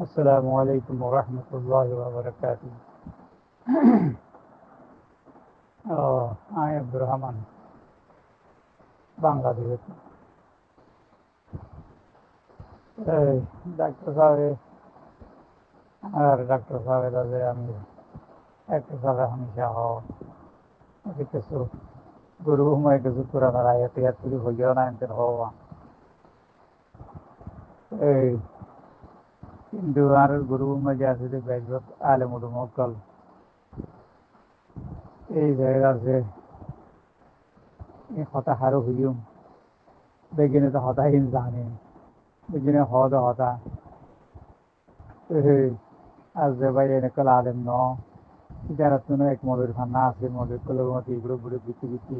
আসসালামু আলাইকুম রহমতুল্লাহ বাবরকাত। ও আমি আব্দুর রহমান, বাংলাদেশ। এই ডাক্তার সাহেব আর ডাক্তার সাহেবের যে আমি একটা সাহেব হামেশা কিছু গুরু হুমায় কিছু পুরানোর আয়াত ইয়াত কিছু হইয়াও না এনতে হওয়া এই কিন্তু আর গুরু হুমায় যে আছে যে বেজবত আলেম উলুম অকল এই জায়গা আছে হতা হারো হইম বেগিনে তো হতা হিম জানে বেগিনে হদ হতা এই আজ যে ভাই এনেকল আলেম ন ইতারাতুনো এক মৌলের খান্না আছে মৌলের কলের মতো এগুলো ঘুরে বিতি বিতি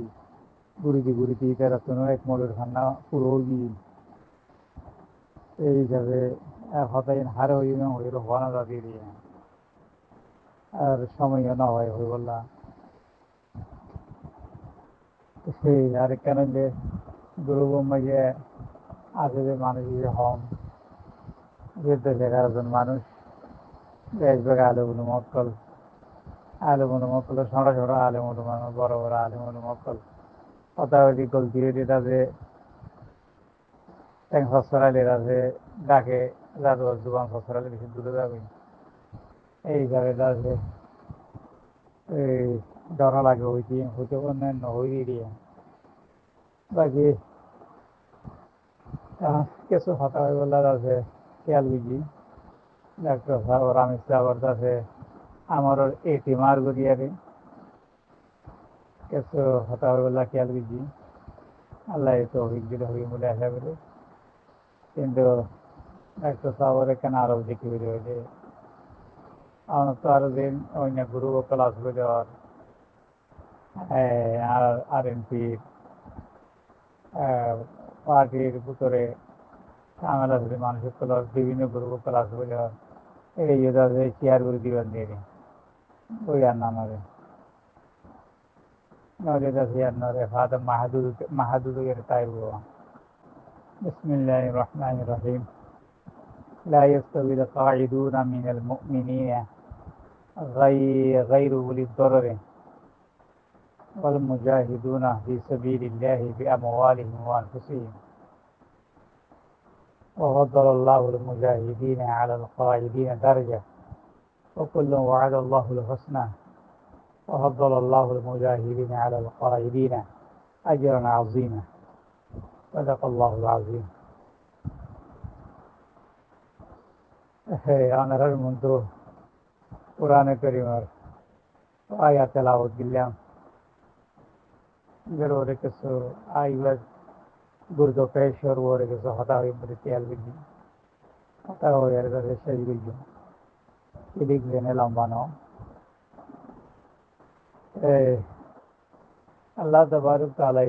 ঘুরিতে ইতারাতুনো এক মৌলের খান্না পুরো গিয়ে এই হিসাবে হতাই হারে হইম হইল হওয়া না দিয়ে আর সময়ও না হয় হয়ে বললা সেই আর কেন যে গুরু ব্রহ্মা যে আছে যে মানুষ যে হম যে 10-11 জন মানুষ বেশভাগ আলেমুল মক্কল ছোট ছোট আলেমুল মানুষ বড় বড় আলেমুল মক্কল কথা হইলি গলতি এটা যে ট্যাং সসরালি আছে ডাকে জাদু জুবান সসরালি বেশি দূরে যাবে এই হিসাবে আছে এই ডর লাগে হইতে পারে নহই দিয়ে বাকি কিছু হতা হয়ে বললে আছে খেয়াল বুঝি ডাক্তার সাহেব রামেশ সাহেবর কাছে আমার এটিমার গড়িয়ারে কিছু হতা হয়ে বললে খেয়াল বুঝি আল্লাহ তো অভিজ্ঞতা হই বলে আশা করি কিন্তু ডাক্তার সাহেবের কেন আরো দেখি যে আমার তো আরো দিন অন্য গুরু ক্লাস করে আর আর এনপি পার্টির ভিতরে ঝামেলা ধরে মানুষের ক্লাস বিভিন্ন গুরু ক্লাস করে এই চেয়ার করে দিবেন দিয়ে ওই আর নামারে নজর চেয়ার নরে ফাদা মাহাদুদের তাই বিসমিল্লাহির রহমানির রহিম لا يستوي القاعدون من المؤمنين غير أولي الضرر والمجاهدون في سبيل الله بأموالهم وأنفسهم وفضل الله المجاهدين على القاعدين درجة وكل وعد الله الحسنى وفضل الله المجاهدين على القاعدين أجرا عظيما صدق الله العظيم. অনারার মন্ত্র কোরআনে কারীমের আয়াত তেলাওয়াত দিলাম ওরে কিছু আইবার গুরুত্ব পেশর ওরে কিছু হতা হয়ে বলে তেল বিজি হতা হয়ে আর কাছে শেষ বিজি এদিক জেনে লম্বানো আল্লাহ তাবারক তাআলা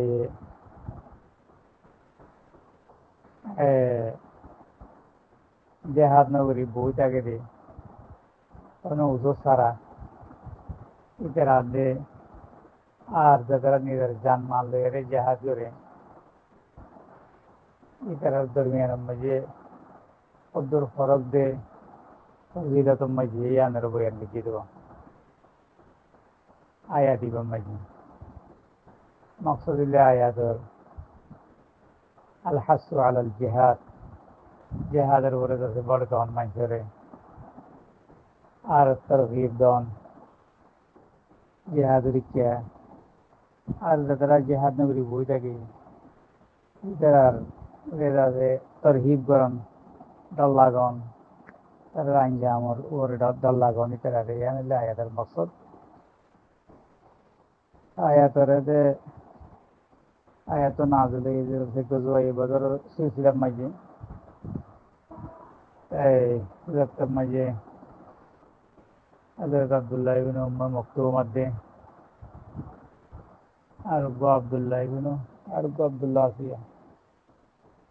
জেহাদ নগরী বই থাকে দে কোনো উজো সারা ইতার আদে আর যারা নিজের জান মাল রে জেহাদ করে ইতার দরমিয়ান মাঝে অদ্দুর ফরক দে ফজিলত মাঝে ইয়ানের বয়ান লিখে দেব আয়াত ইবাম মাঝে মকসুদুল্লাহ আয়াতর আল হাসু আলাল জিহাদ জেহাদের উপরে যাতে বড় দন মাইসরে আর তরগিব দন জেহাদের ইচ্ছা আর যারা জেহাদ নগরী বই থাকে তারা তরহিব গরম দল্লাগন তারা আঞ্জামর ওর দল্লাগন ইতারা আনিলে আয়াতের মকসদ আয়াতরে যে আয়াত নাজুল গজওয়াই বদর সিলসিলার মাঝে এই মাঝে হযরত আব্দুল্লাহ ইবনে উম্মে মাকতুম মধ্যে আর আব্দুল্লাহ ইবনে আব্দুল্লাহ আসিয়া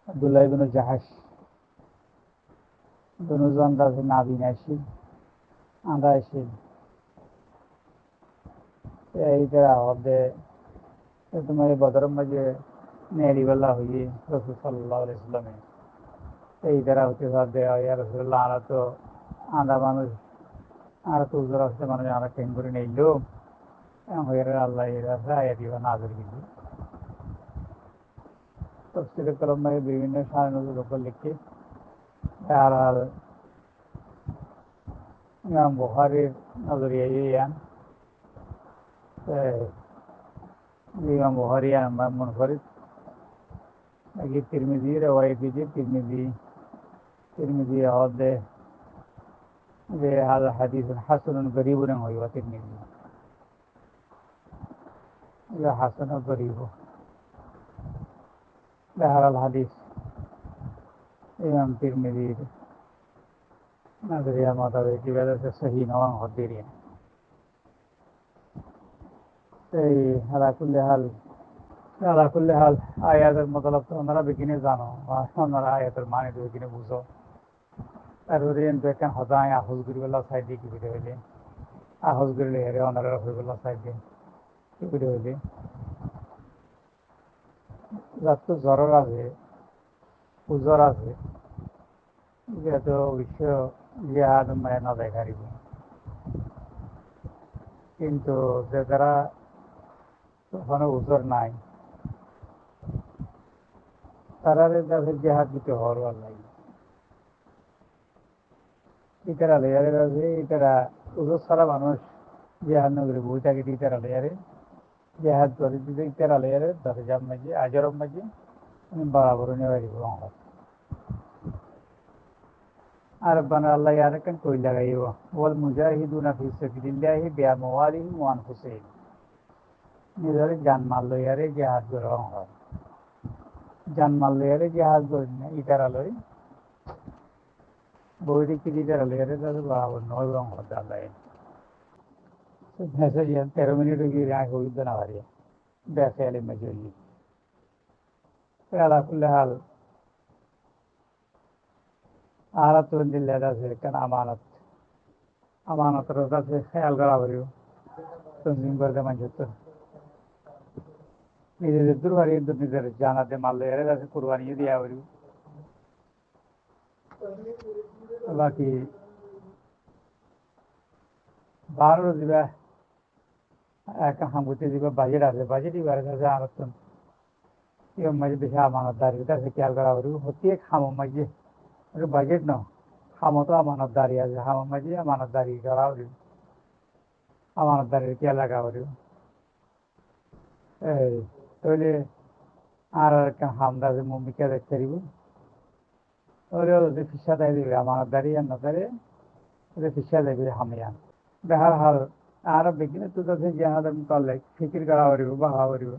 আব্দুল্লাহ ইবনে জাহাশ দুজন কাছে নাবিন আসি আমরা আসি এইটা হবে তোমার বদর মাঝে নেড়িবেলা হইয়ে রাসূল সাল্লাল্লাহু আলাইহি ওয়াসাল্লামে এই দ্বারা হতে সাথে ইয়া রাসূলুল্লাহ আমরা তো আধা মানুষ আর তুজোর আসতে মানুষ আমরা ট্রেন করে নিইলো হয়ে আল্লাহ আয়া দিবা নাজর কিন্তু তফসিরে কলম বিভিন্ন সাড়ে নজর উপর লিখে আর ইমাম বুখারীর নজরিয়া ইয়ান ইমাম বুখারী আমরা মনে করি নাকি তিরমিজি রেওয়ায়ত দিয়েছে তিরমিজি হদে যে হাযা হাদিসুন হাসানুন গরীবুন হইবা তিরমিজি ইয়া হাসান গরীব বাহরাল হাদিস ইমাম তিরমিজির নজরিয়া মোতাবেক ইবাদত সহি নওয়াং হদিরিয়া এই আলাকুল্লি হাল আয়াতের মতলব তো ওনারা বিকিনে জানো ওনারা আয়াতের মানে তো বিকিনে বুঝো তারপরে একখান হদায় আহজ করিবেলা সাইড দিয়ে কি করে হইলে আহজ করিলে হেরে ওনারা হইবেলা সাইড দিয়ে কি করে হইলে যার তো জ্বর আছে উজ্বর আছে যেহেতু বিশ্ব জিহাদ মানে না দেখারিব কিন্তু যে যারা ওখানে উজ্বর নাই তারা তাদের জিহাদ দিতে হওয়ার লাগে ইতারা লেয়ারের আছে ইতারা উজোর সারা মানুষ জিহাদ নগরে বই থাকে ইতারা লেয়ারে জিহাদ করে দিতে ইতারা লেয়ারে তাদের জাম মাঝে আজরম মাঝে বরাবর নিয়ে বাড়ি আর বানা আল্লাহ আরেকখান কই লাগাইব ওয়াল মুজাহিদুনা ফি সাবিলিল্লাহি বিআমওয়ালিহিম ওয়া আনফুসিহিম নিজের জান মাল লইয়ারে জিহাদ গ্রহণ হয় জান মাল লইয়ারে জিহাদ করেন না ইতারা লই বইটি কি ইতারা লইয়ারে তাদের বরাবর নয় রং হতে আল্লাহ ভেসে যান 13 মিনিট গিয়ে আগে হইত না পারি বেসে আলে মজুরি আলা কুল্লি হাল আরাতুন দিল্লাহ আছে কেন আমানতের কাছে খেয়াল করা পারিও তনজিম করতে মানুষের তো নিজেদের দুর্বারি নিজের জানাতে মারলে এর কাছে কোরবানি দিয়া পারিও বাকি বারো দিবা একটা হাঙ্গুতে দিবা বাজেট আছে বাজেট এবারে কাছে আরাতুন এর মাঝে বেশি আমানতদারির কাছে খেয়াল করা পারিও হতিয়ে খামো মাঝে বাজেট ন খামো তো আমানতদারি আছে খামো মাঝে আমানতদারি করা পারিও আমানতদারির খেয়াল রাখা পারিও এই তাহলে আর একটা হামদা আছে মম্মিকে দেখতে দিব ওরে ওদের ফিসা দেয় দিবে আমানতদারি আর নদারে ওদের ফিসা দেবে হামিয়ান দেখার হাল আর বিজ্ঞানে তো তাদের জাহাদের মোতালেক ফিকির করা পারিব বাহা পারিব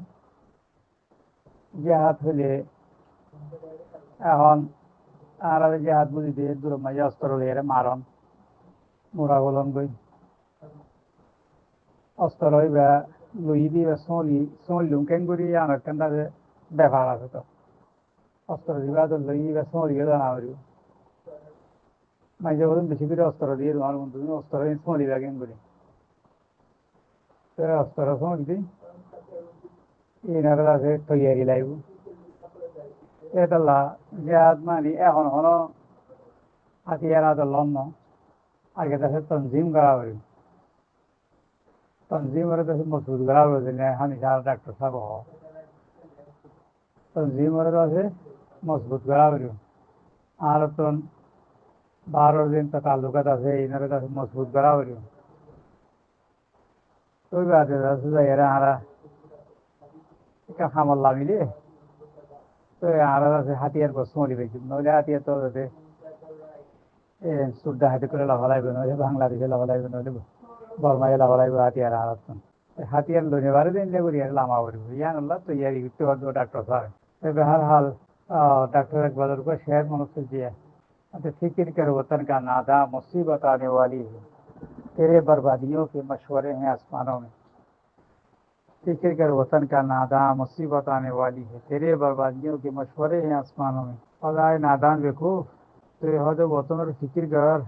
জাহাদ হলে এখন আর জাহাদ বুঝি দিয়ে দূর মাঝে অস্ত্র লইয়ারে মারন মোরা বলন গই অস্ত্র লইবা লই দিবা সলি লুকেন করি আমার কেন ব্যাপার আছে তো অস্ত্র দিবা তো লই দিবা সলিও জানা পারিব মাঝে বলুন বেশি করে অস্ত্র দিয়ে তোমার বন্ধু অস্ত্র সলিবা কেন করি অস্ত্র সলি দিই এনারা আছে তৈয়ারি লাগব এটা জাহাদ মানে এখন হলো হাতিয়ার আদর লন্ন আগে তাকে তনজিম করা পারিব তনজিম করে তো মজবুত করা পারবে না হামেশা ডাক্তার সাহেব তনজিম করে আছে মজবুত করা পারিব আর তো 12 দিন তো তালুকাত আছে এনারে কাছে মজবুত করা পারিব ওই বাদে আছে এরা আরা একটা হামলা মিলে তো আর আছে হাতিয়ার বস্তু মরি পেয়েছি নইলে হাতিয়ার তো সুদ্ধা হাতি করে লাভা লাগবে নইলে বাংলাদেশে লাভা লাগবে নইলে বর্মায় লাভা লাগবে হাতিয়ার আর হাতিয়ার লোনে বারে দিন করি আর লামা করবো ইয়ান আল্লাহ তো ইয়ার ইউতে হতো ডাক্তার সাহেব বেহার হাল डॉक्टर अकबर को शहर मनुष्य दिया तो फिक्र कर वतन का नादा मुसीबत आने वाली है तेरे बर्बादियों के मशवरे हैं आसमानों में फिक्र कर वतन का नादा मुसीबत आने वाली है तेरे बर्बादियों के मशवरे हैं आसमानों में खुदाए नादान देखो तो यह जो वतन और फिक्र कर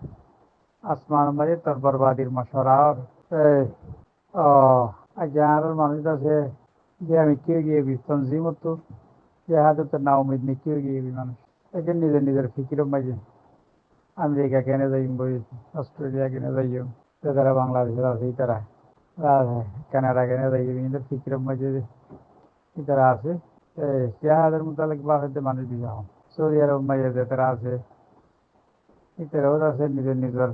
आसमान में तर बर्बादी मशवरा अजार मानुदा से যে আমি কেউ গিয়ে তনজিম তো জাহাদত না উমিদ নেই কেউ গিয়ে মানুষ এখানে নিজের নিজের ফিকির মাঝে আমেরিকা কেনে যাইম বই, অস্ট্রেলিয়া কেনে যাইম, তো তারা বাংলাদেশের আছে তারা কানাডা কেনে যাইম, কিন্তু ফিক্রের মাঝে তারা আছে সিয়াহাদের মোতাবেক বাপের মানুষ বিয়া হন, সৌদি আরব মাঝে তারা আছে তারাও আছে নিজের নিজের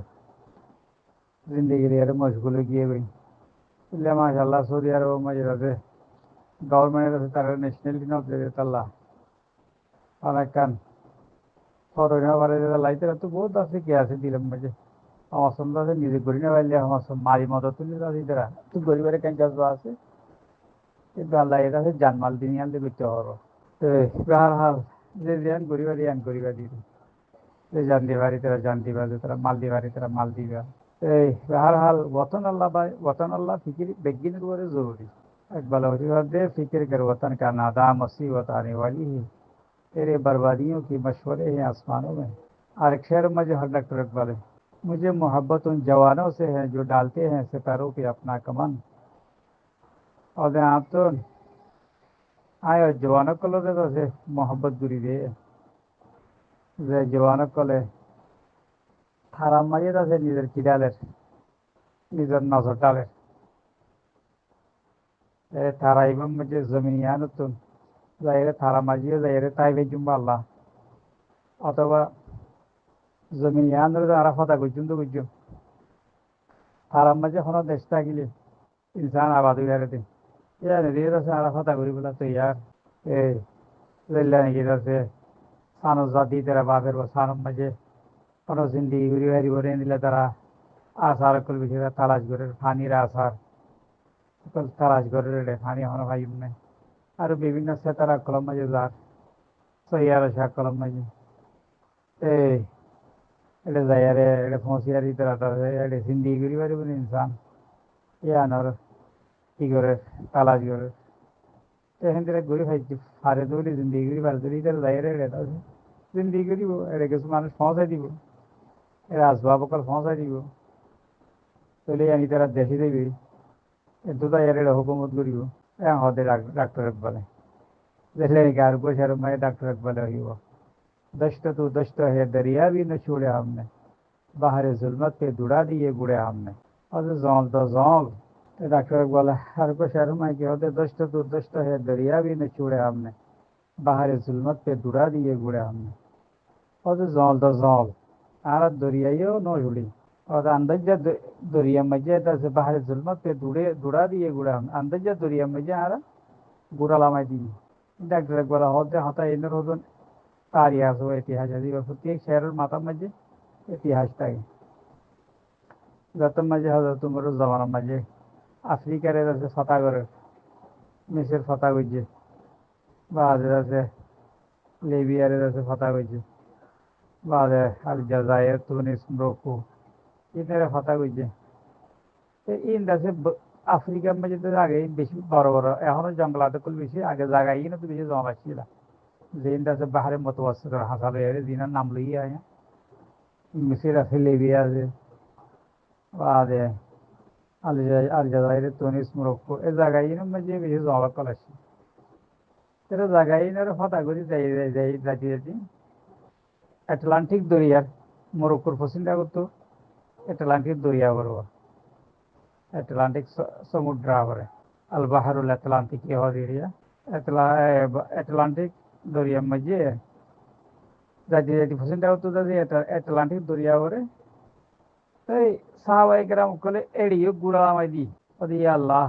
জিন্দগির এর মশগুলে গিয়ে বই, ইল্লা মাশাআল্লাহ সৌদি আরব মাঝে আছে গভর্নমেন্টের আছে তারা ন্যাশনালিটি নজরে তাল্লা অনেক কান ফরেন বারে লাইতে তো বহুত আছে কি আছে দিলাম মাঝে আমার সন্ধ্যা আছে নিজে করি না পারলে আমার মারি মদত তুলি আছে তারা তো গরিবের কেন চাষবা আছে কিন্তু আল্লাহ এটা আছে জানমাল দিন আনতে করতে হবে হার হাল যে জ্ঞান করিবা জ্ঞান করিবা দিবে যে জান দিবারি তারা জান দিবা যে তারা মাল দিবারি তারা মাল দিবা হার হাল वतन अल्लाह भाई वतन अल्लाह फिक्र बेगिन করে জরুরি একবার হরিবার দে फिक्र कर वतन का नादा मुसीबत आने वाली है तेरे बर्बादियों की मशवरे हैं आसमानों में और एक शेर में जो हर डॉक्टर इकबाल है मुझे मोहब्बत उन जवानों से है जो डालते हैं सितारों पे अपना कमन और आप तो आए जवानों को लो तो से मोहब्बत दूरी दे যে জওয়ানক কলে হারাম মারিয়ে আছে নিজের কিডালের নিজের নজর ডালের তারা এবং যে জমিনিয়া নতুন যাইরে তারা মাঝিয়ে যাইরে তাইবে জুম্বা আল্লাহ অথবা জমিনিয়ান আরা ফতা গুজুম তো গুজুম তারা মাঝে কোনো দেশ থাকিলে ইনসান আবাদ হইয়ারে দিন ইয়া নিদিয়ে আছে আরা ফতা করি বলা তো ইয়ার এই রেল্লা নাকি আছে সানো জাতি তারা বাপের সানো মাঝে কোনো জিন্দি ঘুরি হারি ভরে নিলে তারা আসার কল বিষয়ে তালাশ করে ফানির আসার তালাশ করে রে ফানি হনো ভাই নাই আর বিভিন্ন সেতারা কলম মাঝে যার সহিয়ার শাহ কলম মাঝে এই এটা যাইয়ারে এটা ফসিয়ারি তারা এটা জিন্দি ঘুরি পারি বলে ইনসান ইয়ানোর কি করে তালাশ করে এখান থেকে ঘুরি খাইছি হারে দৌড়ি জিন্দি ঘুরি পারে দৌড়ি তারা যাইয়ারে এটা জিন্দি ঘুরিব এটা কিছু মানুষ পৌঁছাই দিব এরা আসবাব কল পৌঁছাই দিব তাহলে আমি তারা দেখি দেবি দুটা এর হুকুমত করিব হতে ডাক্তার বলে দেখলে নাকি আর বসে মায়ে ডাক্তার বলে হইব दश्त तो दश्त है दरिया भी न छोड़े हमने बाहर जुल्मत पे दुड़ा दिए गुड़े हमने और जौल तो जौल डॉक्टर बोला हर को शहर में क्या होते दश्त तो दश्त है दरिया भी न छोड़े हमने बाहर जुल्मत पे दुड़ा दिए गुड़े हमने और जौल तो जौल आरा दरियाइयो नो जुड़ी और अंदजा दरिया मजे से बाहर जुल्मत पे दुड़ा दिए गुड़े हमने अंदजा दरिया मजे आरा गुड़ा लामाई दी डॉक्टर बोला होते होता इधर होते तारियास हो इतिहास आदि प्रत्येक शहर माता मजे इतिहास থাকে যত মাঝে হজরত উমরের জামানা মাঝে আফ্রিকার আছে ফতা করে মিসর ফতা করছে বাদের আছে লিবিয়ার আছে ফতা করছে বাদে আল জাজায়ের তুনিস মরক্কো এটারে ফতা করছে ইন দেশে আফ্রিকার মাঝে তো আগে বেশি বড় বড় এখনো জঙ্গলাতে খুব বেশি আগে জায়গায় না তো বেশি জঙ্গল ছিল যেন আছে বাহারে মতওয়াসিত হাসাল এর দিনার নাম লইয়া আয়া মিসর আছে লিবিয়া আছে বাদে আল জাজায়ের তুনিস মরক্কো এই জায়গায় মাঝে বেশি জঙ্গল কলাছি তেরা জায়গায় না ফতা করি যাই যাই যাই যাই আটলান্টিক দরিয়ার মরক্কোর পশ্চিমটা করতো আটলান্টিক দরিয়া বড় আটলান্টিক সমুদ্র করে আল বাহারুল আটলান্টিক এ হওয়ার এরিয়া আটলান্টিক দরিয়ার মাঝে যাই যাই পশ্চিমটা করতো যাই আটলান্টিক দরিয়া করে এই সাহাবাই কেরাম কলে এড়িয়ে গুড়া আমাই দি ওদি আল্লাহ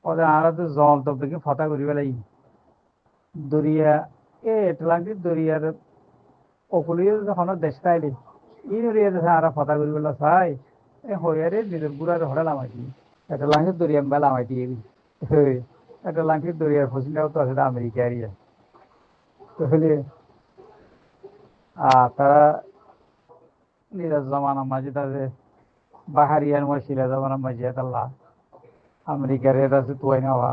ওদের আরা তো জল তো দেখে ফতা করি বেলাই দরিয়া এ আটলান্টিক দরিয়ার অকুলীয় যখন দেশটা এলি ই দরিয়া দেশে আরা ফতা করি বেলা চাই এ হইয়ারে নিজের গুড়ার হরে লামাই দি আটলান্টিক দরিয়া বেলা লামাই দিয়ে আটলান্টিক দরিয়ার পশ্চিমটাও তো আছে আমেরিকা এরিয়া তাহলে তারা নিজের জমানা মাঝে তাদের বাহারিয়ার মশিলা জমানা মাঝে আল্লাহ আমেরিকার এটা আছে তুই নেওয়া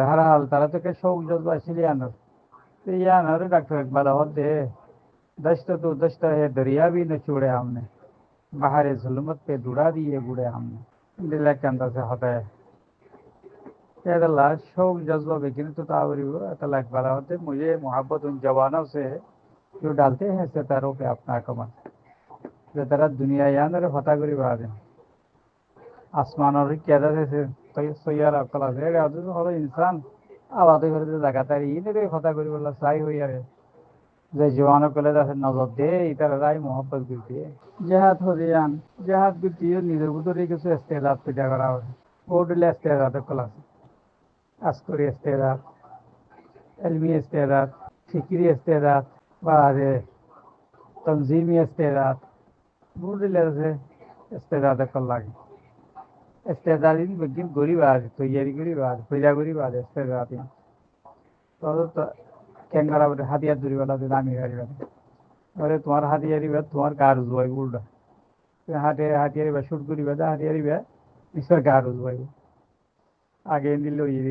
হার হাল তারা তো কে শোক জজবা সিলিয়ানোর ইয়ানোর डॉक्टर इकबाल होते दश्त तो दश्त है दरिया भी न छोड़े हमने बाहर जुल्मत पे दुड़ा दिए गुड़े हमने दिल के अंदर से होता है अल्लाह शौक जज्बा बेकिन तो तावरी अल्लाह इकबाल होते मुझे मोहब्बत उन जवानों से है जो डालते हैं सितारों पे अपना कमर যে তারা দুনিয়া ইয়ানের হতা করি বাদে আসমানের কেদা দেশে সইয়ার আকল আছে এটা অথচ হলো ইনসান আলাদা করে যে জায়গা তার ইনের হতা করি বললা চাই হইয়ারে যে জওয়ানো কলে আছে নজর দে ইতারা রাই মোহাম্মত করতে জেহাদ হরিয়ান জেহাদ করতে নিজের ভিতরে কিছু ইস্তেদাদ পূজা করা হয় ওডলে ইস্তেদাদ কল আছে আসকরি ইস্তেদাদ এলমি ইস্তেদাদ ফিকরি ইস্তেদাদ বা তনজিমি ইস্তেদাদ ওডলে আছে ইস্তেদাদ কল লাগে ইস্তেদাদিন বেগিন গরিব আছে তৈয়ারি করি বাদ পূজা করি বাদ ইস্তেদাদিন তো ক্যাঙ্গারা বলে হাতিয়ার দূরি বেলা দামি গাড়ি বেলা বলে তোমার হাতিয়ারি বে তোমার গার উজবাই উল্টা হাতিয়ারি বে শুট করি বেদা হাতিয়ারি বে ঈশ্বর গার উজবাই আগে দিল ইয়ে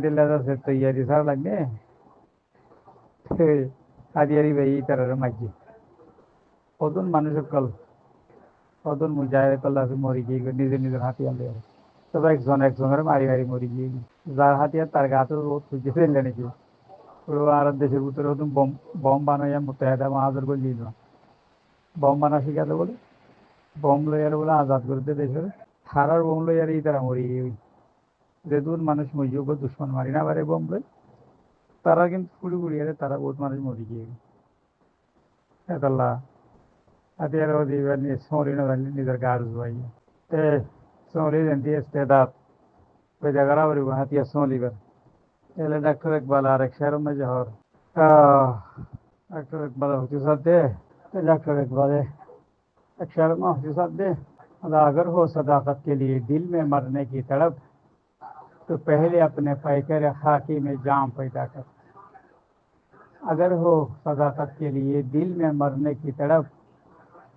দিল সে তৈয়ারি সার লাগবে হাতিয়ারি বে এই তার মাইকি কতজন মানুষের কল কতজন মুজাহিদ কল আছে মরি গিয়ে নিজের নিজের হাতিয়ার লে তবে একজনের মারি মারি মরি গিয়ে যার হাতিয়ার তার গাছের রোদ খুঁজে ফেললে নাকি আর দেশের ভিতরে হতো বম বানাইয়া মুতাহিদা মাহাজের করে দিল বম বানা শিখাতে বলে বম লইয়ার বলে আজাদ করতে দেশের হারার বম লইয়ার এই তারা মরি যে দূর মানুষ মরিযোগ দুশ্মন মারি না পারে বম লই তারা কিন্তু পুড়ি পুড়িয়ারে তারা বহুত মানুষ মরি গিয়ে এতলা হাতিয়ার দিবার সমরি না জানলে নিজের গা রুজবাই তে সমরি জানতে ইস্তেদাত পেজা করা পারিব হাতিয়ার সমলিবার এলে ডাক্তার ইকবাল আর এক শহর में जहर डॉक्टर इकबाल होती साहब दे डॉक्टर इकबाल एक शहर में होती साहब दे अगर हो सदाकत के लिए दिल में मरने की तड़प तो पहले अपने पैकर खाकी में जाम पैदा कर अगर हो सदाकत के लिए दिल में मरने की तड़प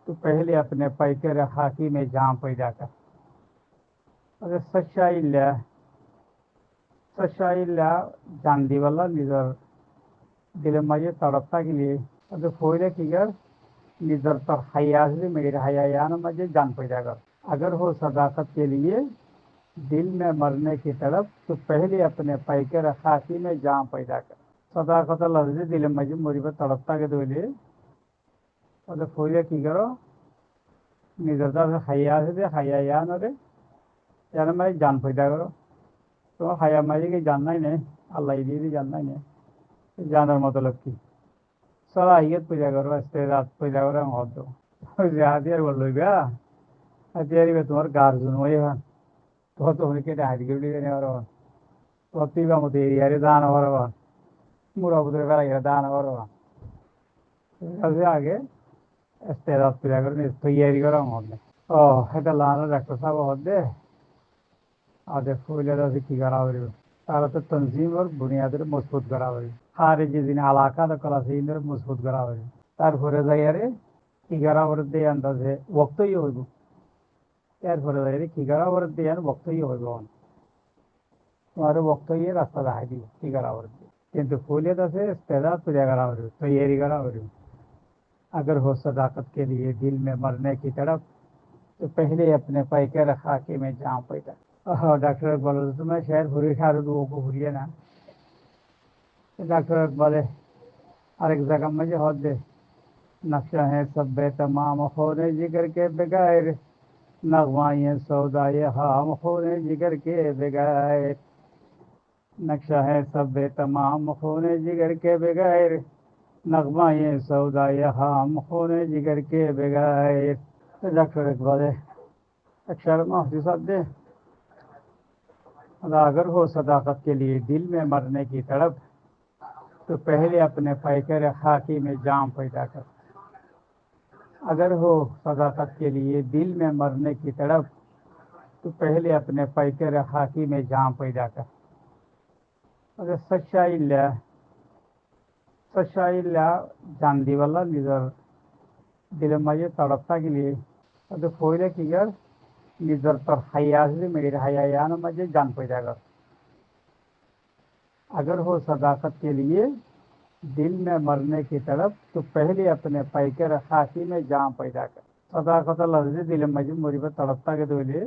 तो पहले अपने पैकर खाकी में जाम पैदा कर अगर सच्चाई जान दी वाला निजर दिल माजे तड़पता के लिए तो फोड़े की कर निजर पर हया से मेरे हयायान मजे जान पैदा कर अगर हो सदाकत के लिए दिल में मरने की तड़प तो पहले अपने पैकर खाकी में जान पैदा कर सदाकत लफ्ज दिल मजे मोरी पर तड़पता के दोले तो फोड़े की करो निजर से हया से हयायान अरे यानी मैं जान पैदा करो तो हाया मारी के जानना ही नहीं अल्लाह ही जानना ही नहीं জানার মতলব কি সলাহিয়ত পূজা করো ইস্তেদাত পূজা করো মত দো হাতিয়ার বল লইবা হাতিয়ারিবে তোমার গার্জুন হয়ে হন তো হইকে হাতি গড়ি দেনে আর প্রতিবা মতে এরিয়ারে দান হওয়ার মুড়া বুদরে বেলা দান হওয়ার আগে ইস্তেদাত পূজা করে তৈয়ারি করো মত ও এটা লানা ডাক্তার সাহেব হদে आधे फूले से की करा तारा तो तंजीम और बुनियाद मजबूत करा हारे जिन आलाका कला से इंदर मजबूत करा तार फरे जाइए की करा दे अंदाजे वक्त ही होइब यार फरे जाइए की करा दे वक्त ही होइब तुम्हारे वक्त ही रास्ता देखाई दी की करा किंतु फूले से इस्तेदाद पूजा करा तैयारी करा अगर हो सदाकत के लिए दिल में मरने की तड़प तो पहले अपने पैकर खाके में जाम पैदा डॉक्टर इकबाल तो मैं शायद बुरी शायद लोगों को बुरी है ना डॉक्टर इकबाल अरेक जगह मुझे हद दे नक्शा है सब तमाम होने जिगर के बगैर नगवाए सौदाए हाम होने जिगर के बगैर नक्शा है सब तमाम होने जिगर के बगैर नगवाए सौदाए हाम होने जिगर के बगैर डॉक्टर इकबाल अक्षर माफी साहब दे अगर हो सदाकत के लिए दिल में मरने की तड़प तो पहले अपने पैकर खाकी में जाम पैदा कर अगर हो सदाकत के लिए दिल में मरने की तड़प तो पहले अपने पैकर खाकी में जाम पैदा कर अगर सच्चाई जान दी वाला निजर दिल माजे तड़पता के लिए तो फोड़े की कर निजर पर हया से मेरे हयायान मजे जान पैदा कर अगर हो सदाकत के लिए दिल में मरने की तरफ तो पहले अपने पैकर खाकी में जान पैदा कर सदाकत लफ्ज दिल मजे मोरी पर तड़पता के दोले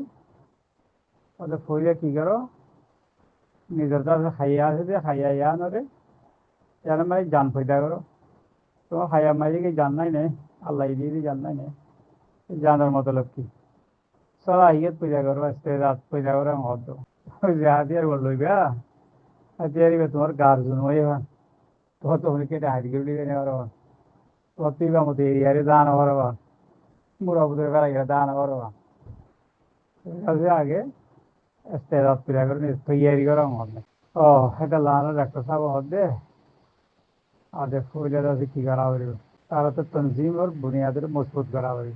और फोड़े की करो निजरता से हयायान अरे यानी मैं जान पैदा करो तो हया मारी के जानना ही नहीं अल्लाह ही जानना ही नहीं জানার মতলব কি সলাহিয়ত পূজা করো ইস্তেদাত পূজা করো হদ যে হাতিয়ার বল লইবা হাতিয়ার তোমার গার জন্য তো তুমি কেটে হাইট করে দিবে নেওয়ার প্রতিভা মতো এরিয়ারে দান হওয়ার মুড়া বুধের বেলা গেলে দান হওয়ার আগে ইস্তেদাত পূজা করে তৈয়ারি করা হদ ও এটা লানো ডাক্তার সাহেব হদে আর ফুলের আছে কি করা হবে তারা তো তনজিম ওর বুনিয়াদের মজবুত করা হবে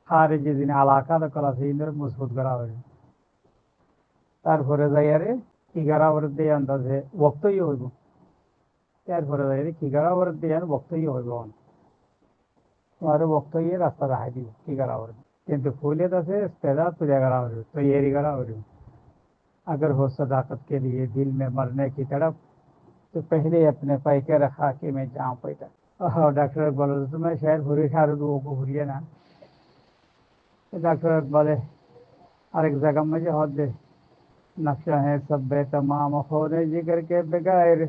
খারিজি যিনি আলাকা দখল আছে ইন্দ্র মজবুত করা হবে তারপরে যাইয়ারে এগারো ওভার দিয়ে আন্দাজে বক্তই হইব তারপরে যাইয়ারে এগারো ওভার দিয়ে বক্তই হইব তোমার বক্তই রাস্তা দেখাই দিব এগারো ওভার কিন্তু फूलियत আছে इस्तेदाद पूजा करा हो तैयारी करा हो अगर हो सदाकत के लिए दिल में मरने की तड़प तो पहले अपने पैके रखा कि मैं जाऊं पैदा डॉक्टर बोलो तो मैं शायद भूरी सारे लोगों को भूलिए ना डॉक्टर बोले हर एक जगह मुझे होत दे नक्शा है सब तमाम खोने जिगर के बगैर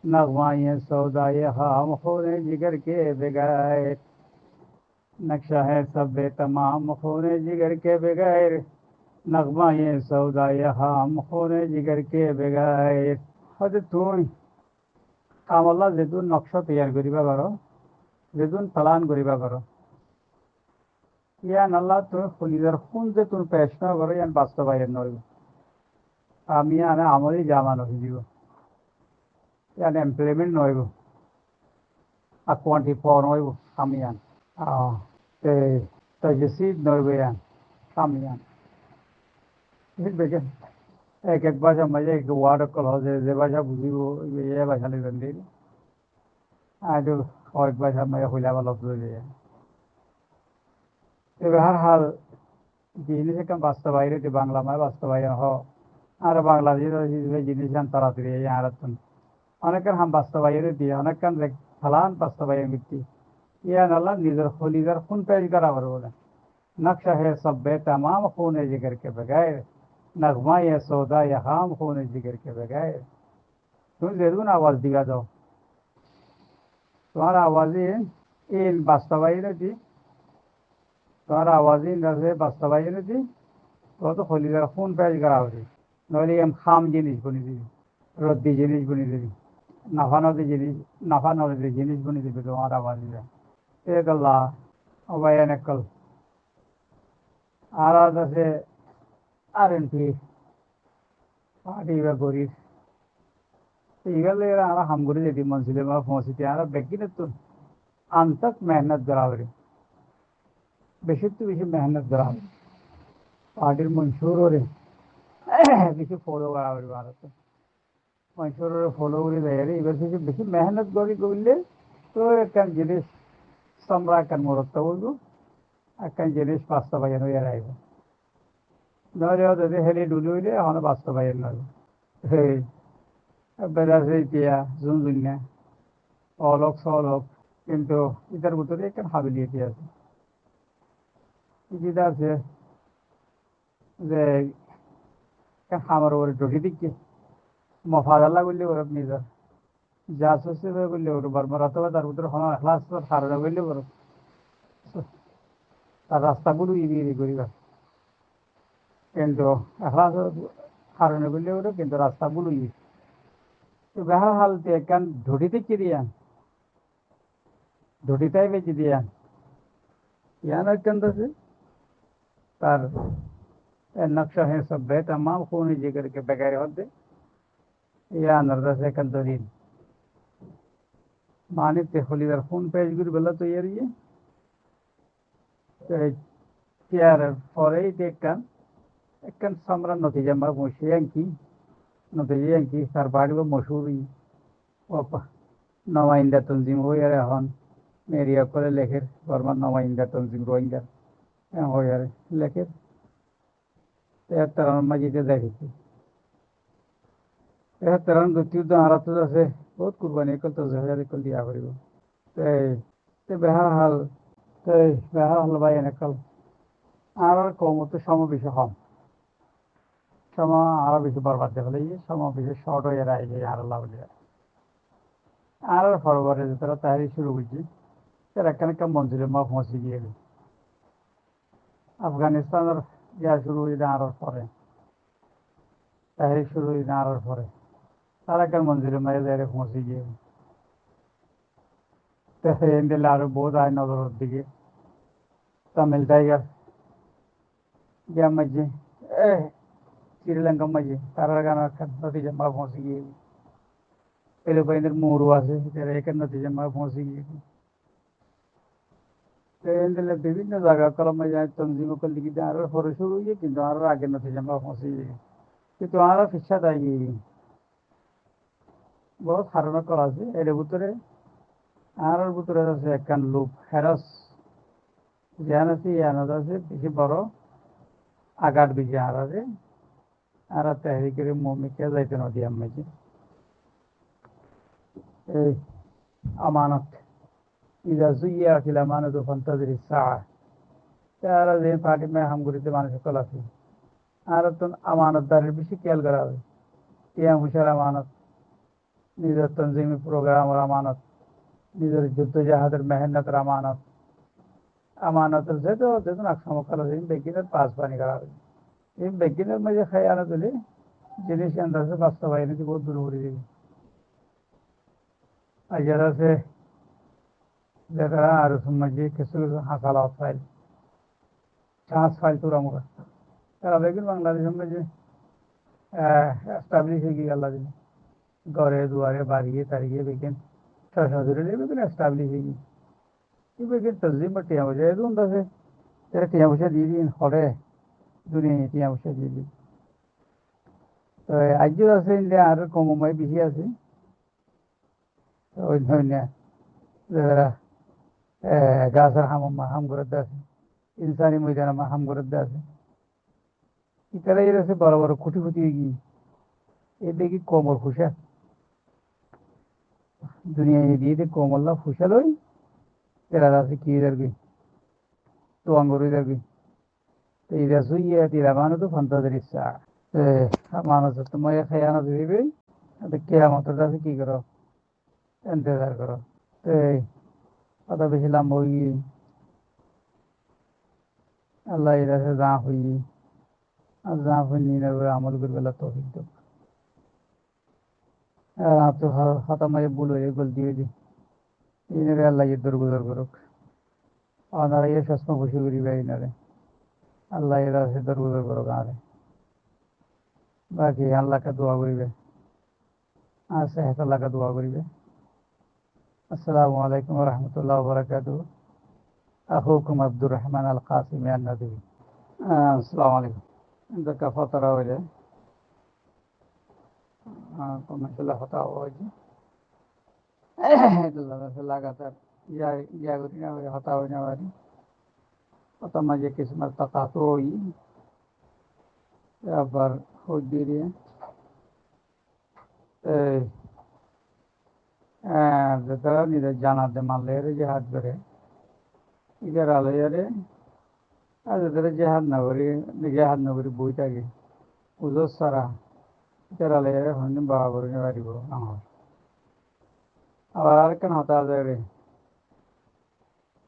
नगमा ये सौदा ये खाम खोने जिगर के बगैर नक्शा है सब तमाम खोने जिगर के बगैर नगमा ये सौदा ये खाम खोने जिगर के बगैर হয়তো তুই কামল্লা যেতুন নকশা তৈয়ার করিবা পারো যেতুন প্লান করিবা পারো ইয়ান আল্লাহ তুমি খুলিদার খুন যে তুমি পেশনা করো ইয়ান বাস্তবায়ন নইব আমি আনে আমলি জামা নহি দিব ইয়ান এমপ্লয়মেন্ট নইব আকোয়ান্টি ফর নইব আমি আন তে তজসিদ নইব ইয়ান আমি আন দেখেন এক এক ভাষা মাঝে এক ওয়ার্ড কল হচ্ছে যে ভাষা বুঝিব এ ভাষা লিখেন দিন আর কয়েক ভাষা মাঝে হইলা ভালো যায় তবে হার হাল জিনিস একটা বাস্তবায়ন বাংলা মায় বাস্তবায়ন হ আর বাংলাদেশ জিনিস তাড়াতাড়ি আর অনেকের হাম বাস্তবায়ন দিয়ে অনেকখান ফালান বাস্তবায়ন ব্যক্তি ইয়ান আল্লাহ নিজের হলিদার খুন পেশ করা পারবো না नक्शा है सब तमाम खून जिगर के बगैर नगमा ये सौदा ये खाम खून जिगर के बगैर तुम जरूर आवाज दिखा दो तुम्हारा आवाज इन बास्तवाई थी तुम्हारा आवाज इन बास्तवाई थी तो खलिदार खून पेश करा हो नहले एम खाम जिनिस बनी दिबी रद्दी जिनिस बनी दिबी नाफा नदी जिनिस नाफा नदी जिनिस बनी दिबी तुम्हारा आवाज एक अल्लाह अबायन कल আর আছে আরএনপি পার্টি বা গরিব ইগলে আর হাম করে যেটি মনসিলে মা পৌঁছিতে আর বেকিনে তো আন্তক মেহনত করাবে বেশি তো বেশি মেহনত করাবে পার্টির মনসুর ওরে বেশি ফলো করাবে ভারত মনসুর ওরে ফলো করে দেয় এবার বেশি বেশি মেহনত করি করলে তো একটা জিনিস সম্রাট কান মরত্ব বলবো একখান জিনিস বাস্তবায়ন হয়ে রাখব নইলে যদি হেলি ডুলি হইলে এখন বাস্তবায়ন নয় সেই বেড়াছে এতিয়া জুন জুনিয়া অলক সলক কিন্তু এটার ভিতরে একটা হাবিলিটি আছে যেটা আছে যে খামার ওর ঢুকি দিচ্ছে মফাদাল্লা করলে ওর নিজের জাসুসি করলে ওর বর্মর অথবা তার ভিতরে হন এখলাস সারদা করলে ওর তার রাস্তাগুলো ইরি করিবা কিন্তু এখলাস কারণে করলে ওর কিন্তু রাস্তাগুলো তো বেহার হালতে একখান ধুটিতে কি দিয়ান ধুটিটাই বেঁচে দিয়ান ইয়ান একখান আছে তার नक्शा है सब तमाम खून जिगर के बगैर होते या नर्दा से कंदरीन माने ते खलीदार खून पेश गुर बला तो यार ये यार फॉरे देखन एकन समरा नतीजा मा मुशियां की नतीजा की सरबाड़ी वो मशहूर ही ओपा नवाइंदा तंजीम हो यार हन मेरी अकल लेकर वर्मा नवाइंदा तंजीम रोइंदा हो यार लेकर तेहत्तर मजीदे देखी तेहत्तर युद्ध हारा तो जैसे बहुत कुर्बानी कल तो जहर कल दिया करिब ते बेहार हाल भाई कल আর কমতে সম বেশি কম সম আরো বেশি বরবাদ দেখলে সম বেশি শর্ট হয়ে রাখে আর আল্লাহ বলে আর ফরওয়ার্ডে তারা তাহারি শুরু করছি তারা কেন মঞ্জিলে মা পৌঁছে গিয়ে আফগানিস্তানের ইয়া শুরু হয়ে আনার পরে তাহরিক শুরু হয়ে আনার পরে তারা একটা মঞ্জিলে মাঝে যাই পৌঁছে গিয়ে দিলে আরো বহুত আয় নজরের দিকে তামিল টাইগার গিয়া মাঝে শ্রীলঙ্কা মাঝে তারা গান নতিজা মা পৌঁছে গিয়ে ফিলিপাইনের মোহরু আছে যারা এখানে নতিজা মা পৌঁছে গিয়ে দিলে বিভিন্ন জায়গা কলমে যায় তঞ্জিম কল্লিকি আরো পরে শুরু হয়ে কিন্তু আরো আগে নতিজা মা পৌঁছে গিয়ে কিন্তু আরো ফিসা দেয় বহুত ধারণা করা আছে এর ভিতরে আর ভিতরে আছে একখান লোক হেরাস জ্ঞান আছে ইয়ানত আছে বেশি বড় আগার বেশি আর আছে আর তেহরিকের মমিকে যাইতে নদী আমি এই আমানত ইদা জুইয়াত আল আমানাতু ফান্তাজির সাআ তারা যে পার্টি মে হামগুড়িতে মানুষ সকল আছে আর তো আমানতদারের বেশি খেয়াল করা হবে টিয়া হুশার আমানত নিজের তনজিমি প্রোগ্রামের আমানত নিজের যুদ্ধ জাহাজের মেহনতের আমানত আমানতের যে তো দেখুন আকসাম করা যায় বেগিনের পাঁচ পানি করা হবে এই বেগিনের মাঝে খাই আনা দিলে জিনিস আন্দাজে বাস্তবায়ন বহুত দূর করে দিবে আর যারা আছে যারা আর মাঝে কিছু কিছু হাসালা ফাইল চান্স ফাইল তোরা মুখা তারা বেগিন বাংলাদেশের মাঝে এস্টাবলিশ হয়ে গিয়ে আল্লাহ দিলে ঘরে দুয়ারে বাড়িয়ে তাড়িয়ে বেগিন সশাসরে বেগিন এস্টাবলিশ হয়ে গিয়ে বেগিন তসজিম বা টিয়া বসে এরকম আছে যারা টিয়া বসে দিয়ে দিন হরে দুনিয়া টিয়া বসে দিয়ে দিন তো আজও আছে ইন্ডিয়া আর কমমাই বেশি আছে অন্য অন্য যারা গাছের হাম করে আছে ইনসানি ময়দান হাম করে আছে ইতারা এর আছে বড় বড় খুঁটি খুঁটি গিয়ে এ দেখি কোমর ফুসা দুনিয়া দিয়ে কোমল্লা ফুসা লই এরা আছে কি যাবি তো আঙ্গুর যাবি তো এরা শুইয়া তিরা মানুষ তো ফান্তাদের ইচ্ছা মানুষ তোমার খেয়ানো দিবি কেয়ামতের কাছে কি করো ইন্তজার করো তো কথা বেশি লম্বা হই আল্লাহ এর কাছে যা হই আর যা হই নিয়ে আমল করবে তৌফিক দেব তো হতামায় ভুল হয়ে গলতি হয়েছে ইনারে আল্লাহ দরগুজর করুক ওনারা এ সস্তা খুশি করিবে ইনারে আল্লাহ এর কাছে দরগুজর করুক আরে বাকি আল্লাহকে দোয়া করিবে আর সেহত আল্লাহকে দোয়া করিবে আসসালামু আলাইকুম রহমতুল্লাহ বরকাতুহু আখুকুম আব্দুর রহমান আল কাসিমি আন-নাদবি আসসালামু আলাইকুম ইনকা ফতরা হইলে কমেন্টলা হতা হয়েছে লাগাতার ইয়া করি না হতা হয় না বাড়ি হত মাঝে কিসমত তাকাতো হই আবার হই দিয়ে যারা নিজের জানাতে মানলে জেহাদ করে ইদার আলাইয়ারে আর যারা জেহাদ নগরী বই থাকে উজোর সারা ইদার আলাইয়ারে হইনি বাবা বলে বাড়িব আমার আবার আরেকখান হতা যায়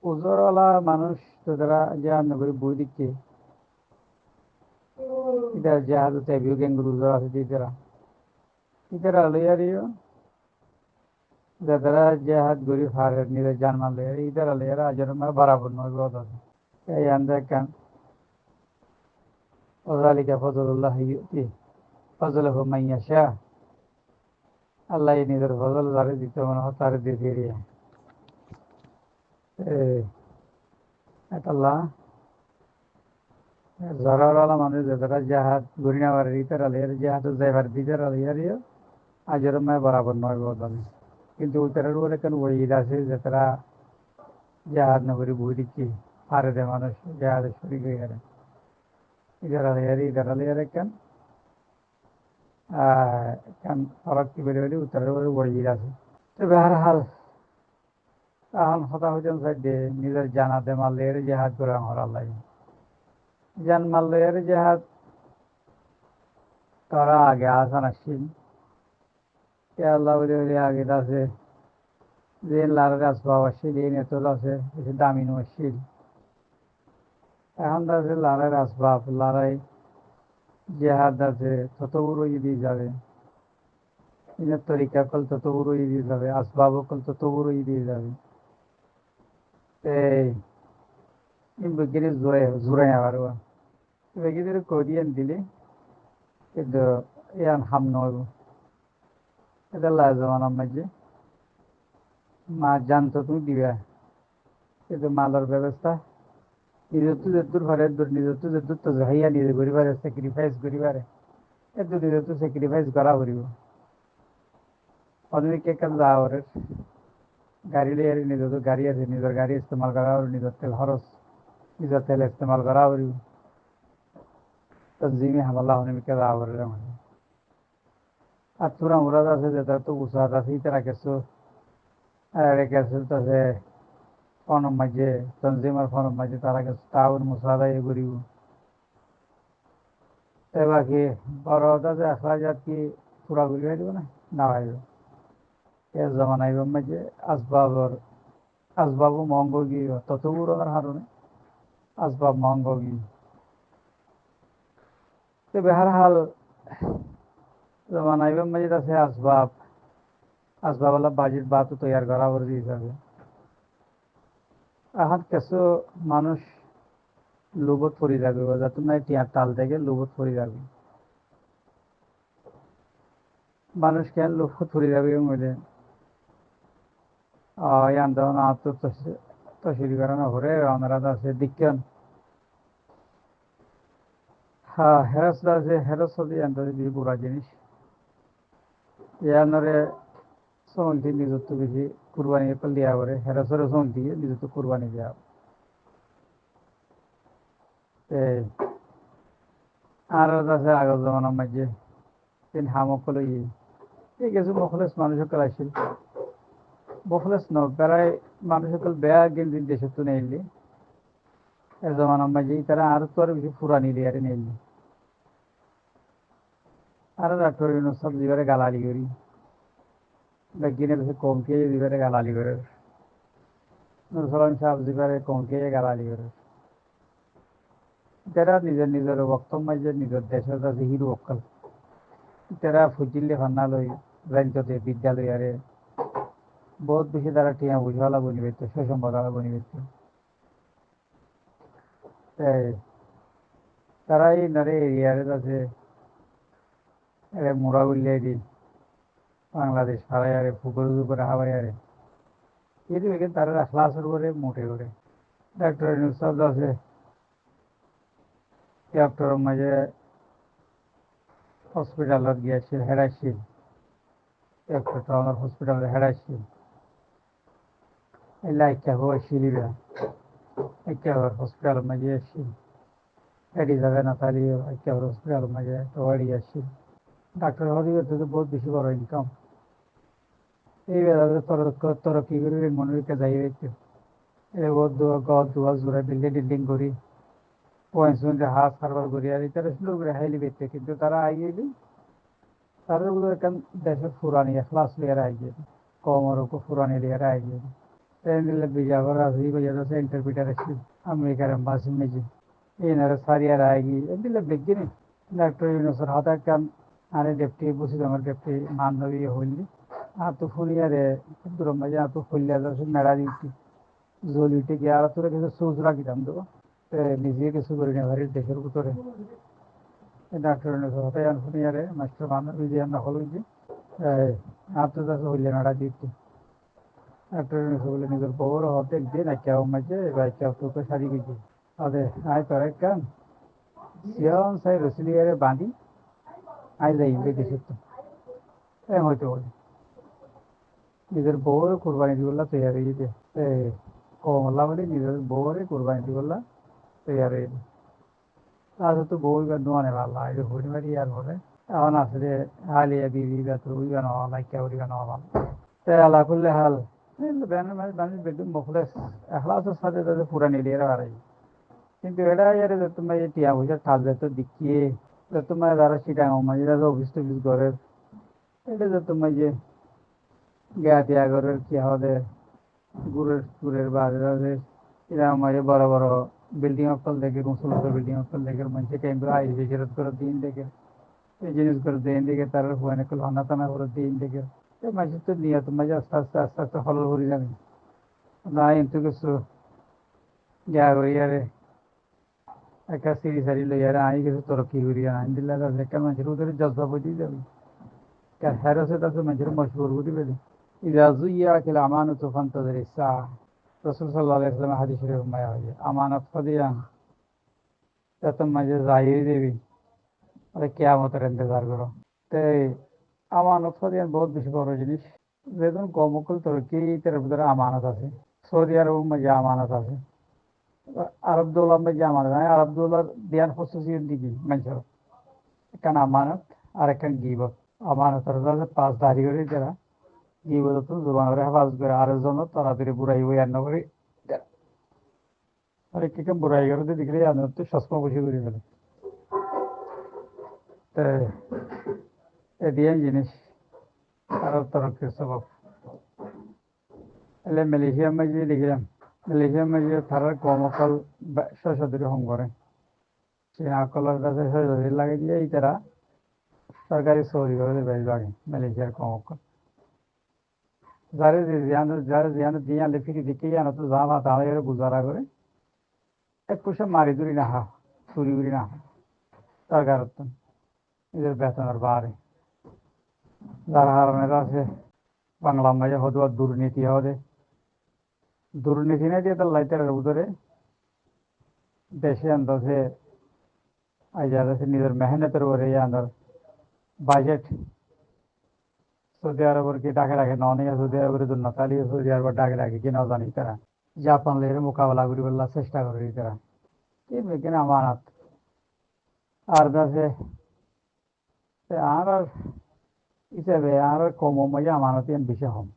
উজোরওয়ালা মানুষ যারা জেহাদ নগরী বই দিচ্ছে ইদার জেহাদ চাইবিও গেঙ্গুর উজোর আছে ইদার আলাইয়ারিও যারা জেহাদ গরি ফারের নিজের জান মানলে ইদার আলাইয়ারা আজর বরাবর নয় গদ আছে এই আন্দাজ কান ওজালিকা ফজলুল্লাহ ইউতি ফজলহু মান ইয়াশা আল্লাহ নিজের ফজল যারে দিতে মনে হয় তারে দিয়ে দিয়ে আল্লাহ জরারওয়ালা মানুষ যারা জাহাজ ঘুরি না পারে ইতার আলিয়ার জাহাজ যাইবার দিদার আলিয়ারিও আজর মায় বরাবর নয় বদলে কিন্তু উত্তরের উপরে কেন ওইদ আছে যে তারা জাহাজ নগরী বই দিচ্ছি পারে দে মানুষ জাহাজে শরীর হয়ে গেলে ইদার আলিয়ারে কেন ফরক কি বেরোলে উত্তরের উপরে ওইদ আছে তো বেহার হাল এখন হতা হইতেন সাইডে নিজের জানাতে মারলে এর জাহাজ করে আমার আল্লাহ জান মারলে এর জাহাজ তারা আগে আসান আসছিল আল্লাহ বলে আগে আছে যে লারের আসবাব আসছিল এই নেতল আছে বেশি দামি আসছিল এখন আছে লড়াইয়ের আসবাব, লড়াই জেহাদ আছে, তত বড় দিয়ে যাবে, ইনের তরিকা কল তত বড় দিয়ে যাবে, আসবাব কল তত বড় দিয়ে যাবে। এই বেগিরি জোরে জোরে আবার বেগিরি কোরিয়ান দিলি কিন্তু ইয়ান হাম নয়, এটা লাজমান মাঝে মা জানতো তুমি দিবা, কিন্তু মালার ব্যবস্থা নিজের তো যেদূর ঘরে দূর, নিজের তো যেদূর তো যাইয়া নিজে করিবারে স্যাক্রিফাইস করিবারে, এত নিজের তো স্যাক্রিফাইস করা করিব। অনেক কাজ যাওয়ার গাড়ি লিয়ে নিজের তো গাড়ি আছে, নিজের গাড়ি ইস্তেমাল করা, নিজের তেল খরচ, নিজের তেল ইস্তেমাল করা করিব। তো জিমি হামলা হনে মিকে যাওয়ার আর তোরা মুরাদ আছে যেটা তো উসাদ আছে ইতারা কিছু রেখেছে তাছে ফোনের মাঝে, তনজিমার ফোনের মাঝে তারা কিছু তাউর মুসাদা ইয়ে করিব। তাই বাকি বড় যে আখরাজাত কি পুরা করি হইব না, না হইব। এ জমান আইব মাঝে আসবাবর আসবাবও মহঙ্গ গিয়ে তত বড় হারণে আসবাব মহঙ্গ গিয়ে। তো বেহার হাল জমান আইব মাঝে আছে আসবাব, আসবাব আলা বাজির বাতও তৈয়ার করা করে হিসাবে। এখন কিছু মানুষ লোভত পড়ে যাবে, যাতে না টিয়ার তাল থেকে লোভত পড়ে যাবে। মানুষ কেন লোভত পড়ে যাবে মধ্যে আন্দোলন তৈরি করানো ঘরে ওনারা আছে বিজ্ঞান, হ্যাঁ হেরস আছে, হেরস হলে আন্দাজে বেশি বুড়া জিনিস। ইয়ানরে চলতি নিজত্ব বেশি কুরবানি দেওয়া করে, হেরসরে চলতি নিজত্ব কুরবানি দেওয়া। আর আছে আগের জমানার মাঝে তিন হামকল এই কিছু মখলেস মানুষ সকল আসছিল, মখলেস ন বেড়ায় মানুষ সকল বেয়া গেঞ্জি দেশে তো নেইলি এর জমানার মাঝে তারা আরো তো আরো বেশি ফুরানি দিয়ে নেইলি আর ডাক্তার সব দিবারে গালালি করি বেগিনে বেশি কম খেয়ে দিবারে গালালি করে, নুরসালাম সাহেব দিবারে কম খেয়ে গালালি করে। তারা নিজের নিজের বক্তব্য মাঝে নিজের দেশের কাছে হিরো অক্কল তারা ফুজিলে ভান্না লই রাজ্যতে বিদ্যালয়ারে বহুত বেশি তারা টিয়া বুঝালা বনি পেত, সুসম্পদালা বনি পেত। তারা এই নারে এরিয়ারে আছে মোড়া উল্লিয়ে দি বাংলাদেশ হারাইয়ারে পুকুরের উপরে হাওয়াইয়ারে এই দিকে তারা ক্লাসের করে মোটে করে ডাক্তার নুসাদ আছে ডক্টর মাঝে হসপিটালত গিয়েছিল হেরাইছিল, একটা টাউনের হসপিটালে হেরাইছিল এই লাইকা হয়েছিল একেবারে হসপিটাল মাঝে আসছিল এটি যাবে না তাহলে একেবারে হসপিটাল মাঝে একটা বাড়ি আসছিল। ডাক্তার হরিবার তো বহুত বেশি বড় ইনকাম, এই বেলা তরক্কি করে মনে রেখে যাই হইতো বহুত গদ দুয়া জোড়া বিল্ডিং টিল্ডিং করি পয়েন্ট হাত সার্ভার করি আর তারা শুরু করে হাইলি বেচতে, কিন্তু তারা আইলি তারা গুলো এখন দেশের ফুরানি ক্লাস লিয়ার আইগে কমর ফুরানি লিয়ার আইগে বিজা করা আছে ইন্টারপ্রিটার আসছিল আমেরিকার এম্বাসি মেজি এনারা সারিয়ার আইগি এদিলে বেগিনি ডাক্তার ইউনুসের হাতে কান আরে ডেপটি বসে আমার ডেপটি মানবী হইলি আর তো ফুলিয়ারে দূর মাঝে আর তো ফুলিয়া যাচ্ছে মেড়া দিচ্ছি জল উঠে গিয়ে আর তোরা কিছু সোজ রাখিতাম দেবো নিজে কিছু করি না ভারী দেশের ভিতরে ডাক্তার ইউনুসের হাতে আন ফুলিয়ারে মাস্টার মানবী দিয়ে আমরা হল যে আর তো যাচ্ছে হইলে মেড়া দিচ্ছি ডাক্তার ইউনুস বলে নিজের বউর হতে একদিন একে মাঝে বাইকে তোকে সারি গেছি আরে আয় তোর এক কান সিয়ন সাই রসিলিয়ারে বাঁধি আই যাই দেশে তো হয়তো বলে নিজের বউরে কোরবানি দিবল্লা তৈরি হয়ে যেতে কমলা বলে নিজের বউরে কোরবানি দিবল্লা তৈরি হয়ে তাহলে তো বউ এবার নোয়ানে ভালো এটা হরিবারি আর বলে এখন আসলে হালিয়া বিবি বা তো উইবা নেওয়া লাইকা উড়িবা নেওয়া ভালো তাই আল্লাহ করলে হাল ব্যানের মাঝে বানিয়ে বেডরুম বকলে এখলাসের সাথে তাদের পুরানি দিয়ে হারাই, কিন্তু এটা ইয়ারে তোমার টিয়া পয়সা ঠাল যেত দেখিয়ে তোমার যারা সিটাং মাঝে যারা অফিস টফিস করে এটা যে তোমার যে গা টিয়া করে কি হবে গুড়ের টুরের বাজারে এরা মাঝে বড় বড় বিল্ডিং অকল দেখে মুসল বিল্ডিং অকল দেখে মানুষে কেন্দ্র আই বিশেষত করে দিন দেখে এই জিনিসগুলো দিন দেখে তার হুয়ানে কল হনাতানা করে দিন দেখে এই মানুষের তো নিয়ত মাঝে আস্তে আস্তে আস্তে আস্তে হল হরি যাবে না কিন্তু কিছু যা করিয়ারে একটা সিঁড়ি সারি লইয়ারে আই কিছু তরক্কি করিয়া আইন দিলে একটা মানুষের ভিতরে জজ্বা বইতে যাবে কার হ্যারসে তাতে মানুষের মশহুর করে পেলে ইদা জুইয়া কিল আমানতু ফান্তাজির ইসসাআ রাসূল সাল্লাল্লাহু আলাইহি ওয়াসাল্লাম হাদিস শরীফ মায়া হয় আমানত ফদিয়ান তত মাঝে জাহির দেবী আরে কিয়ামতের ইন্তজার করো তে আমানত ফদিয়ান বহুত বেশি বড় জিনিস যেমন কমকল তরকি তার ভিতরে আমানত আছে সৌদি আরব মাঝে আমানত আছে আরব দৌলার মাঝে আমানত নাই আরব দৌলার দিয়ান খসুসিয়ত দিকে মানুষের একখান আমানত আর একখান গিবত আমানতের পাঁচ দাঁড়ি করে যারা গিবত জোবানের হেফাজত করে আরেকজন তাড়াতাড়ি বুড়াই বই রান্না করে আর একটু বুড়াই করে দেখলে আনন্দ তো সসমা বসে করে ফেলে তো এদিয়ান জিনিস আরব তরফের স্বভাব এলে মালয়েশিয়ার মাঝে দেখলাম মালয়েশিয়ার মাঝে তারা কম অকল সশরীর হং করে সে আকলের কাছে সশরীর লাগে দিয়ে এই তারা সরকারি চৌরি করে বেশ লাগে মালয়েশিয়ার কম অকল যারা জিয়ানো দিয়ে আনলে ফিরি দিকে আনো তো যা বা তাহলে গুজারা করে এক পয়সা মারি ধরি না হা চুরি করি না সরকার নিজের বেতনের বাড়ে যার কারণে আছে বাংলা মাঝে হয়তো দুর্নীতি হবে দুর্নীতি না দিয়ে তার লাইটের ভিতরে দেশে আনতেছে যাচ্ছে নিজের মেহনতের উপরে আনার বাজেট সৌদি আরবের কি ডাকে রাখে ননিয়া সৌদি আরবের জন্য তাহলে সৌদি আরবের ডাকে রাখে কিনা জানি তারা জাপান লের মোকাবেলা করি বললা চেষ্টা করে তারা এখানে আমানত আর আছে আর হিসাবে আর কম মাঝে আমানতি বেশি হম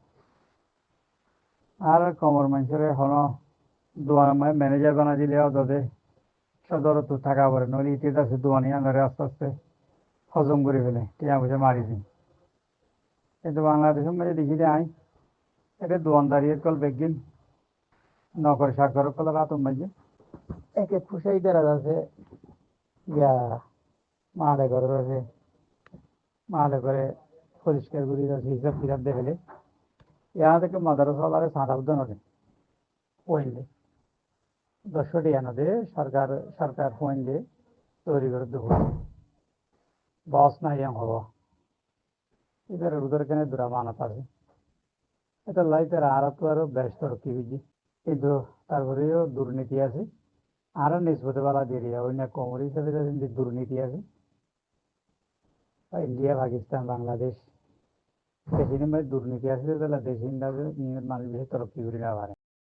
আর কমর মানুষের হন দোয়ান ম্যানেজার বানা দিলে তাদের সদরত থাকা পরে নইলে ইতিহাস আছে দোয়ানি আনারে আস্তে আস্তে হজম করে ফেলে টিয়া পয়সা মারি দিন কিন্তু বাংলাদেশের মাঝে দেখি যে আই এটা দোয়ানদারি কল বেগিন নকর সাকর কল রাত মাঝে একে ফুসাই দেওয়া আছে ইয়া মালে করে আছে মালে করে পরিষ্কার করে আছে হিসাব কিতাব দেখলে ইয়া থেকে মাদ্রাসাওয়ালারে সাঁটা উদ্যান হবে পয়েন্টে ১০০ টাকা নদে সরকার সরকার পয়েন্টে তৈরি করে দেবো বস না ইয়াং হবো এদের উদর কেনে দূরা মানত আছে এটা লাইটের আরো তো আরো ব্যস্ত কি বুঝি কিন্তু তারপরেও দুর্নীতি আছে আরো নিষ্পত্তি বেলা দেরি ওই না কোমর হিসাবে দুর্নীতি আছে ইন্ডিয়া পাকিস্তান বাংলাদেশ দেশি মধ্যে দুর্নীতি আছে তাহলে দেশি মানুষ বেশি তরক্কি করি না পারে